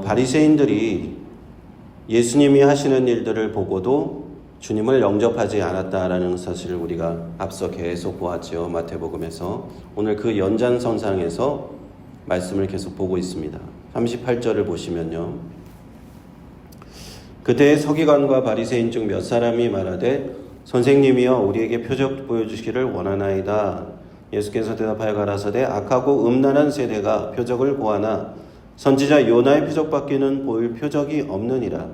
바리새인들이 예수님이 하시는 일들을 보고도 주님을 영접하지 않았다라는 사실을 우리가 앞서 계속 보았죠. 마태복음에서. 오늘 그 연장선상에서 말씀을 계속 보고 있습니다. 38절을 보시면요. 그때 서기관과 바리새인 중 몇 사람이 말하되 선생님이여 우리에게 표적 보여주시기를 원하나이다. 예수께서 대답하여 가라사대 악하고 음란한 세대가 표적을 구하나 선지자 요나의 표적밖에는 보일 표적이 없느니라.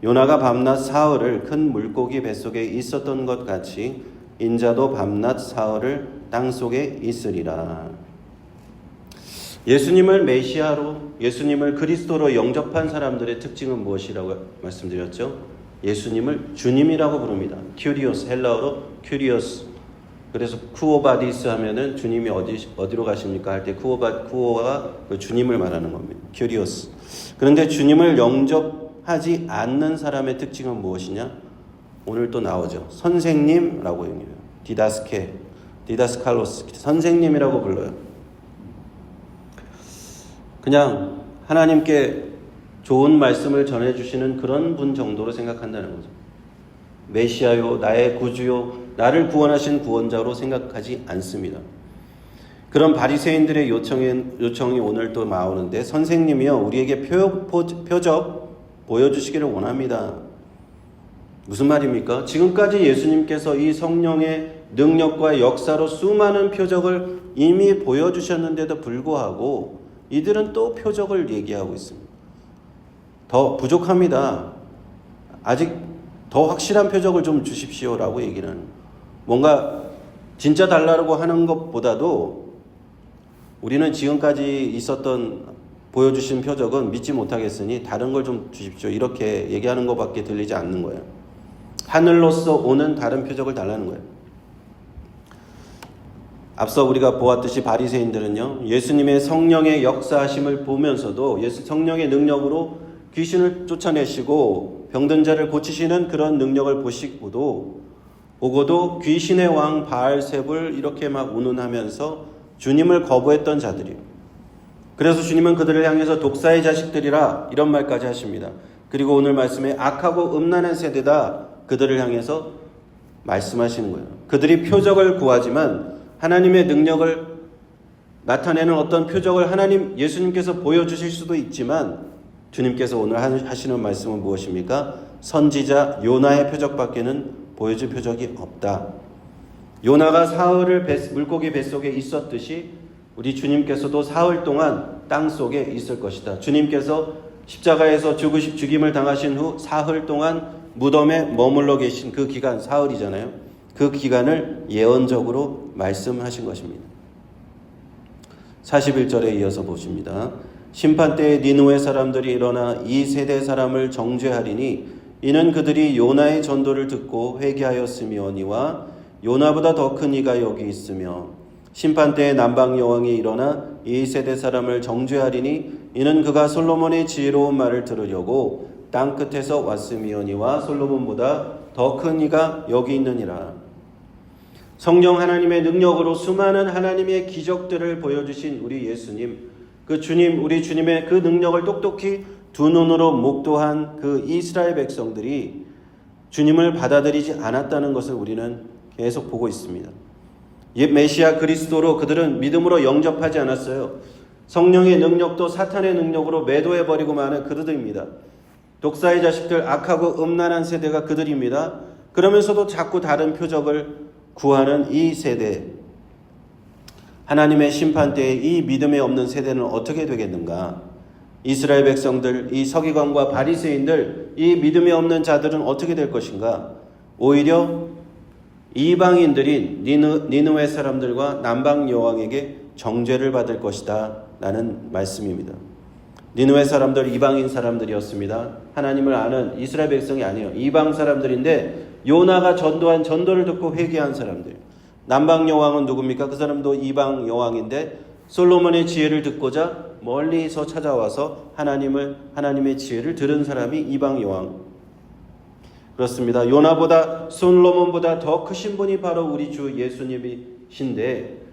요나가 밤낮 사흘을 큰 물고기 뱃속에 있었던 것 같이 인자도 밤낮 사흘을 땅속에 있으리라. 예수님을 메시아로, 예수님을 그리스도로 영접한 사람들의 특징은 무엇이라고 말씀드렸죠? 예수님을 주님이라고 부릅니다. 큐리오스, 헬라어로 큐리오스. 그래서 쿠오바디스 하면은 주님이 어디로 가십니까 할 때 쿠오가 그 주님을 말하는 겁니다. 큐리오스. 그런데 주님을 영접하지 않는 사람의 특징은 무엇이냐? 오늘 또 나오죠. 선생님이라고 얘기해요. 디다스칼로스, 선생님이라고 불러요. 그냥 하나님께 좋은 말씀을 전해주시는 그런 분 정도로 생각한다는 거죠. 메시아요, 나의 구주요, 나를 구원하신 구원자로 생각하지 않습니다. 그런 바리새인들의 요청이 오늘 또 나오는데 선생님이요 우리에게 표적 보여주시기를 원합니다. 무슨 말입니까? 지금까지 예수님께서 이 성령의 능력과 역사로 수많은 표적을 이미 보여주셨는데도 불구하고 이들은 또 표적을 얘기하고 있습니다. 더 부족합니다. 아직 더 확실한 표적을 좀 주십시오라고 얘기를 하는 거예요. 뭔가 진짜 달라고 하는 것보다도 우리는 지금까지 보여주신 표적은 믿지 못하겠으니 다른 걸 좀 주십시오. 이렇게 얘기하는 것밖에 들리지 않는 거예요. 하늘로서 오는 다른 표적을 달라는 거예요. 앞서 우리가 보았듯이 바리새인들은요. 예수님의 성령의 역사하심을 보면서도 성령의 능력으로 귀신을 쫓아내시고 병든 자를 고치시는 그런 능력을 보고도 귀신의 왕 바알세불 이렇게 막 운운하면서 주님을 거부했던 자들이에요. 그래서 주님은 그들을 향해서 독사의 자식들이라 이런 말까지 하십니다. 그리고 오늘 말씀에 악하고 음란한 세대다 그들을 향해서 말씀하시는 거예요. 그들이 표적을 구하지만 하나님의 능력을 나타내는 어떤 표적을 예수님께서 보여주실 수도 있지만 주님께서 오늘 하시는 말씀은 무엇입니까? 선지자 요나의 표적밖에는 보여줄 표적이 없다. 요나가 사흘을 물고기 뱃속에 있었듯이 우리 주님께서도 사흘 동안 땅속에 있을 것이다. 주님께서 십자가에서 죽임을 당하신 후 사흘 동안 무덤에 머물러 계신 그 기간, 사흘이잖아요. 그 기간을 예언적으로 말씀하신 것입니다. 41절에 이어서 보십니다. 심판때에 니느웨 사람들이 일어나 이 세대 사람을 정죄하리니 이는 그들이 요나의 전도를 듣고 회개하였으며니와 요나보다 더 큰 이가 여기 있으며 심판때에 남방 여왕이 일어나 이 세대 사람을 정죄하리니 이는 그가 솔로몬의 지혜로운 말을 들으려고 땅 끝에서 왔으며니와 솔로몬보다 더 큰 이가 여기 있느니라. 성령 하나님의 능력으로 수많은 하나님의 기적들을 보여주신 우리 예수님, 그 주님, 우리 주님의 그 능력을 똑똑히 두 눈으로 목도한 그 이스라엘 백성들이 주님을 받아들이지 않았다는 것을 우리는 계속 보고 있습니다. 메시아 그리스도로 그들은 믿음으로 영접하지 않았어요. 성령의 능력도 사탄의 능력으로 매도해버리고 마는 그들입니다. 독사의 자식들, 악하고 음란한 세대가 그들입니다. 그러면서도 자꾸 다른 표적을 구하는 이 세대, 하나님의 심판 때에 이 믿음에 없는 세대는 어떻게 되겠는가? 이스라엘 백성들, 이 서기관과 바리새인들, 이 믿음에 없는 자들은 어떻게 될 것인가? 오히려 이방인들인 니느웨 사람들과 남방 여왕에게 정죄를 받을 것이다 라는 말씀입니다. 니느웨 사람들 이방인 사람들이었습니다. 하나님을 아는 이스라엘 백성이 아니에요. 이방 사람들인데 요나가 전도한 전도를 듣고 회개한 사람들. 남방 여왕은 누굽니까? 그 사람도 이방 여왕인데 솔로몬의 지혜를 듣고자 멀리서 찾아와서 하나님의 지혜를 들은 사람이 이방 여왕. 그렇습니다. 요나보다 솔로몬보다 더 크신 분이 바로 우리 주 예수님이신데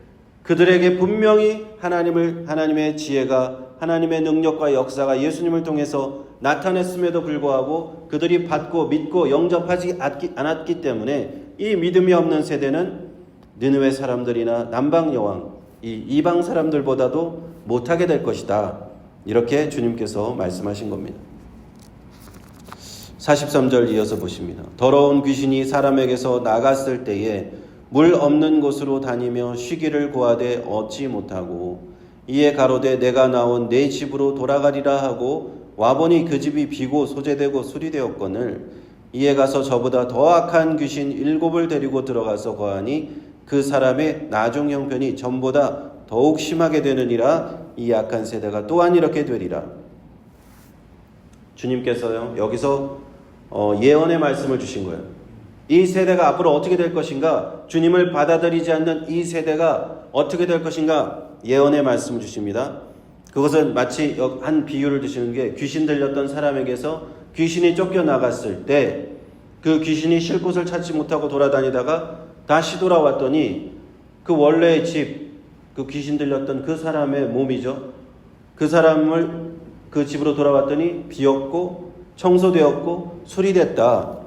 그들에게 분명히 하나님의 지혜가 하나님의 능력과 역사가 예수님을 통해서 나타냈음에도 불구하고 그들이 받고 믿고 영접하지 않았기 때문에 이 믿음이 없는 세대는 느느웨 사람들이나 남방 여왕, 이 이방 사람들보다도 못하게 될 것이다. 이렇게 주님께서 말씀하신 겁니다. 43절 이어서 보십니다. 더러운 귀신이 사람에게서 나갔을 때에 물 없는 곳으로 다니며 쉬기를 구하되 얻지 못하고 이에 가로되 내가 나온 내 집으로 돌아가리라 하고 와보니 그 집이 비고 소재되고 수리되었거늘 이에 가서 저보다 더 악한 귀신 7을 데리고 들어가서 거하니 그 사람의 나중 형편이 전보다 더욱 심하게 되느니라. 이 악한 세대가 또한 이렇게 되리라. 주님께서요 여기서 예언의 말씀을 주신 거예요. 이 세대가 앞으로 어떻게 될 것인가, 주님을 받아들이지 않는 이 세대가 어떻게 될 것인가 예언의 말씀을 주십니다. 그것은 마치 한 비유를 드시는 게, 귀신 들렸던 사람에게서 귀신이 쫓겨나갔을 때 그 귀신이 쉴 곳을 찾지 못하고 돌아다니다가 다시 돌아왔더니 그 원래의 집, 그 귀신 들렸던 그 사람의 몸이죠. 그 사람을 그 집으로 돌아왔더니 비었고 청소되었고 수리됐다.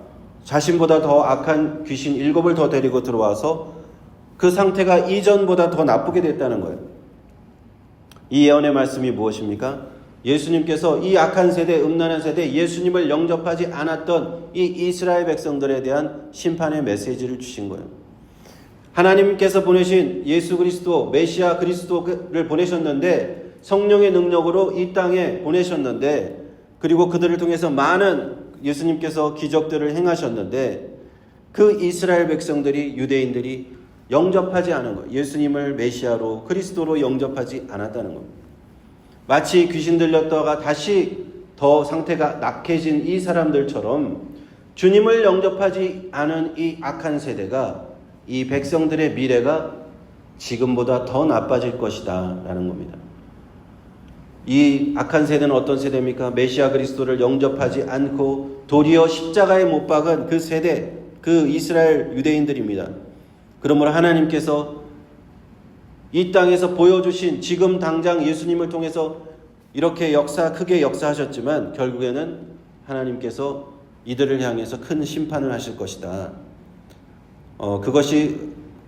자신보다 더 악한 귀신 7을 더 데리고 들어와서 그 상태가 이전보다 더 나쁘게 됐다는 거예요. 이 예언의 말씀이 무엇입니까? 예수님께서 이 악한 세대, 음란한 세대, 예수님을 영접하지 않았던 이 이스라엘 백성들에 대한 심판의 메시지를 주신 거예요. 하나님께서 보내신 예수 그리스도, 메시아 그리스도를 보내셨는데, 성령의 능력으로 이 땅에 보내셨는데, 그리고 그들을 통해서 많은 예수님께서 기적들을 행하셨는데, 그 이스라엘 백성들이, 유대인들이 영접하지 않은 거예요. 예수님을 메시아로, 그리스도로 영접하지 않았다는 겁니다. 마치 귀신 들렸다가 다시 더 상태가 낙해진 이 사람들처럼 주님을 영접하지 않은 이 악한 세대가, 이 백성들의 미래가 지금보다 더 나빠질 것이다 라는 겁니다. 이 악한 세대는 어떤 세대입니까? 메시아 그리스도를 영접하지 않고 도리어 십자가에 못 박은 그 세대, 그 이스라엘 유대인들입니다. 그러므로 하나님께서 이 땅에서 보여주신, 지금 당장 예수님을 통해서 이렇게 크게 역사하셨지만 결국에는 하나님께서 이들을 향해서 큰 심판을 하실 것이다. 그것이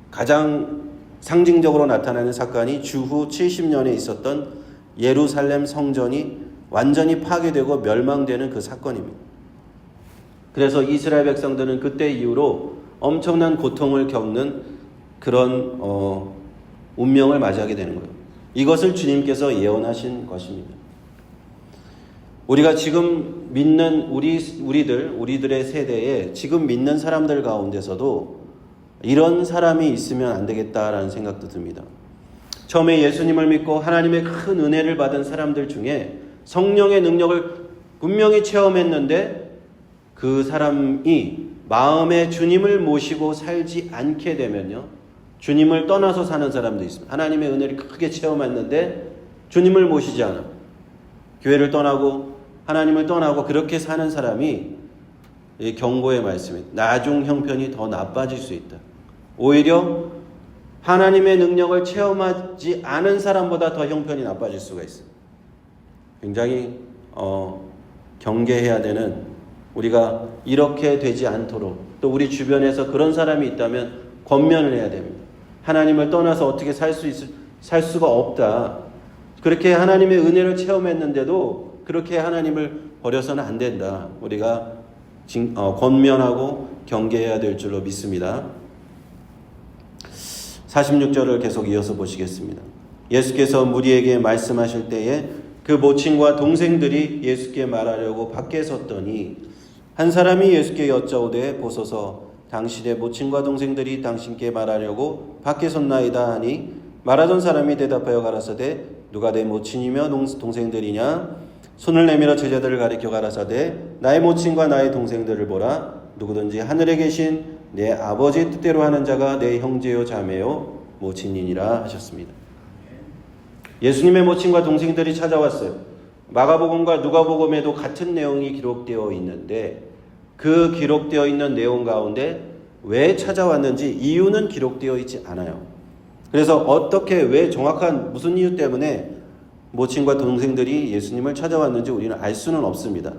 가장 상징적으로 나타나는 사건이 주후 70년에 있었던 예루살렘 성전이 완전히 파괴되고 멸망되는 그 사건입니다. 그래서 이스라엘 백성들은 그때 이후로 엄청난 고통을 겪는 그런 운명을 맞이하게 되는 거예요. 이것을 주님께서 예언하신 것입니다. 우리가 지금 믿는 우리들의 세대에 지금 믿는 사람들 가운데서도 이런 사람이 있으면 안 되겠다라는 생각도 듭니다. 처음에 예수님을 믿고 하나님의 큰 은혜를 받은 사람들 중에 성령의 능력을 분명히 체험했는데 그 사람이 마음에 주님을 모시고 살지 않게 되면요, 주님을 떠나서 사는 사람도 있습니다. 하나님의 은혜를 크게 체험했는데 주님을 모시지 않아, 교회를 떠나고 하나님을 떠나고 그렇게 사는 사람이, 이 경고의 말씀이 나중 형편이 더 나빠질 수 있다. 오히려 하나님의 능력을 체험하지 않은 사람보다 더 형편이 나빠질 수가 있어요. 굉장히 경계해야 되는, 우리가 이렇게 되지 않도록, 또 우리 주변에서 그런 사람이 있다면 권면을 해야 됩니다. 하나님을 떠나서 어떻게 살 수가 없다. 그렇게 하나님의 은혜를 체험했는데도 그렇게 하나님을 버려서는 안 된다. 우리가 권면하고 경계해야 될 줄로 믿습니다. 46절을 계속 이어서 보시겠습니다. 예수께서 무리에게 말씀하실 때에 그 모친과 동생들이 예수께 말하려고 밖에 섰더니 한 사람이 예수께 여짜오되 보소서 당신의 모친과 동생들이 당신께 말하려고 밖에 섰나이다 하니 말하던 사람이 대답하여 가라사대 누가 내 모친이며 동생들이냐? 손을 내밀어 제자들을 가리켜 가라사대 나의 모친과 나의 동생들을 보라. 누구든지 하늘에 계신 내 아버지 뜻대로 하는 자가 내 형제요 자매요 모친이니라 하셨습니다. 예수님의 모친과 동생들이 찾아왔어요. 마가복음과 누가복음에도 같은 내용이 기록되어 있는데 그 기록되어 있는 내용 가운데 왜 찾아왔는지 이유는 기록되어 있지 않아요. 그래서 어떻게, 왜, 정확한 무슨 이유 때문에 모친과 동생들이 예수님을 찾아왔는지 우리는 알 수는 없습니다.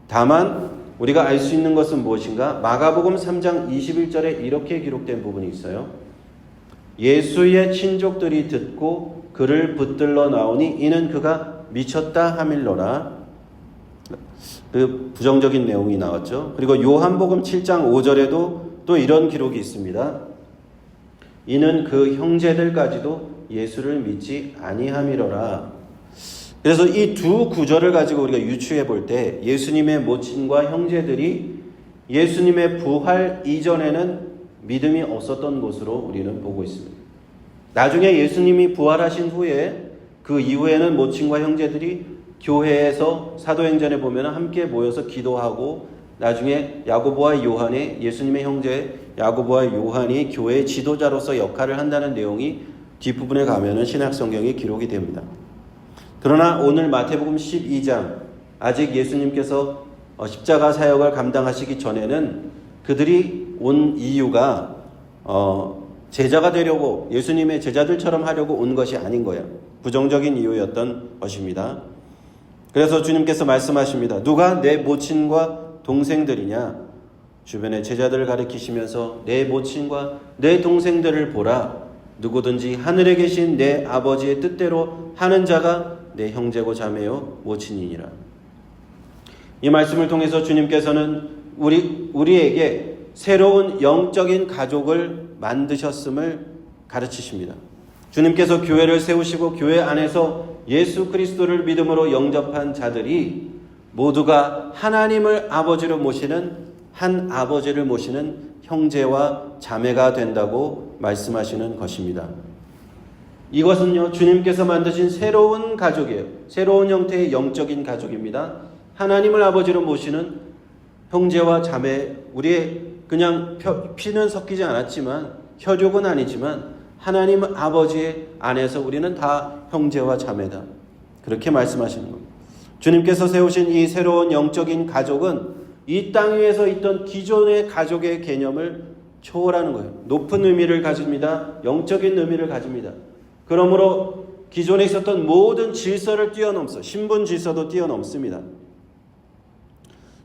다만 우리가 알 수 있는 것은 무엇인가? 마가복음 3장 21절에 이렇게 기록된 부분이 있어요. 예수의 친족들이 듣고 그를 붙들러 나오니 이는 그가 미쳤다 하밀러라. 그 부정적인 내용이 나왔죠. 그리고 요한복음 7장 5절에도 또 이런 기록이 있습니다. 이는 그 형제들까지도 예수를 믿지 아니함이로라. 그래서 이 두 구절을 가지고 우리가 유추해 볼 때 예수님의 모친과 형제들이 예수님의 부활 이전에는 믿음이 없었던 것으로 우리는 보고 있습니다. 나중에 예수님이 부활하신 후에 그 이후에는 모친과 형제들이 교회에서 사도행전에 보면 함께 모여서 기도하고 나중에 야고보와 요한의 예수님의 형제 야고보와 요한이 교회의 지도자로서 역할을 한다는 내용이 뒷부분에 가면은 신약성경에 기록이 됩니다. 그러나 오늘 마태복음 12장 아직 예수님께서 십자가 사역을 감당하시기 전에는 그들이 온 이유가 제자가 되려고 예수님의 제자들처럼 하려고 온 것이 아닌 거예요. 부정적인 이유였던 것입니다. 그래서 주님께서 말씀하십니다. 누가 내 모친과 동생들이냐? 주변의 제자들을 가리키시면서 내 모친과 내 동생들을 보라. 누구든지 하늘에 계신 내 아버지의 뜻대로 하는 자가 내 형제고 자매요 모친이니라. 이 말씀을 통해서 주님께서는 우리에게 새로운 영적인 가족을 만드셨음을 가르치십니다. 주님께서 교회를 세우시고 교회 안에서 예수 그리스도를 믿음으로 영접한 자들이 모두가 하나님을 아버지로 모시는 한 아버지를 모시는 형제와 자매가 된다고 말씀하시는 것입니다. 이것은요, 주님께서 만드신 새로운 가족이에요. 새로운 형태의 영적인 가족입니다. 하나님을 아버지로 모시는 형제와 자매, 우리의 그냥 피는 섞이지 않았지만 혈육은 아니지만 하나님 아버지 안에서 우리는 다 형제와 자매다. 그렇게 말씀하시는 겁니다. 주님께서 세우신 이 새로운 영적인 가족은 이 땅 위에서 있던 기존의 가족의 개념을 초월하는 거예요. 높은 의미를 가집니다. 영적인 의미를 가집니다. 그러므로 기존에 있었던 모든 질서를 뛰어넘어 신분 질서도 뛰어넘습니다.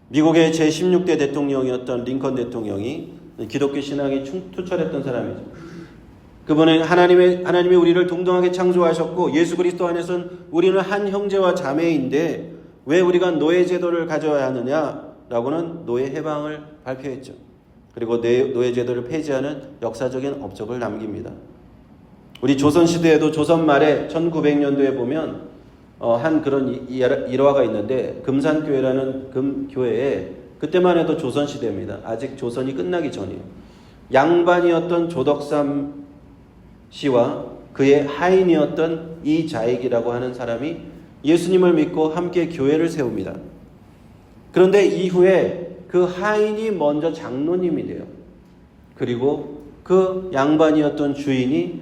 미국의 제16대 대통령이었던 링컨 대통령이 기독교 신앙에 투철했던 사람이죠. 그분은 하나님이 우리를 동등하게 창조하셨고 예수 그리스도 안에서는 우리는 한 형제와 자매인데 왜 우리가 노예 제도를 가져야 하느냐라고는 노예 해방을 발표했죠. 그리고 노예 제도를 폐지하는 역사적인 업적을 남깁니다. 우리 조선시대에도 조선 말에 1900년도에 보면 한 그런 일화가 있는데 금산교회라는 금교회에 그때만 해도 조선시대입니다. 아직 조선이 끝나기 전이에요. 양반이었던 조덕삼 씨와 그의 하인이었던 이자익이라고 하는 사람이 예수님을 믿고 함께 교회를 세웁니다. 그런데 이후에 그 하인이 먼저 장로님이 돼요. 그리고 그 양반이었던 주인이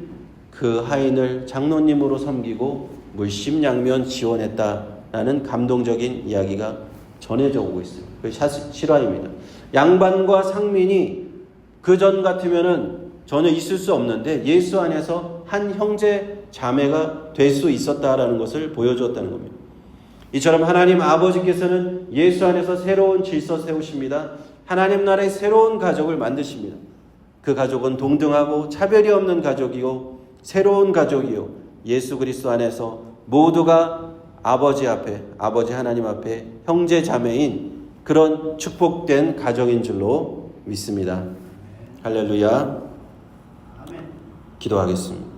그 하인을 장로님으로 섬기고 물심양면 지원했다라는 감동적인 이야기가 전해져 오고 있어요. 그 실화입니다. 양반과 상민이 그전 같으면은 전혀 있을 수 없는데 예수 안에서 한 형제 자매가 될 수 있었다라는 것을 보여주었다는 겁니다. 이처럼 하나님 아버지께서는 예수 안에서 새로운 질서 세우십니다. 하나님 나라의 새로운 가족을 만드십니다. 그 가족은 동등하고 차별이 없는 가족이요 새로운 가족이요 예수 그리스도 안에서 모두가 아버지 앞에 아버지 하나님 앞에 형제 자매인 그런 축복된 가정인 줄로 믿습니다. 할렐루야. 기도하겠습니다.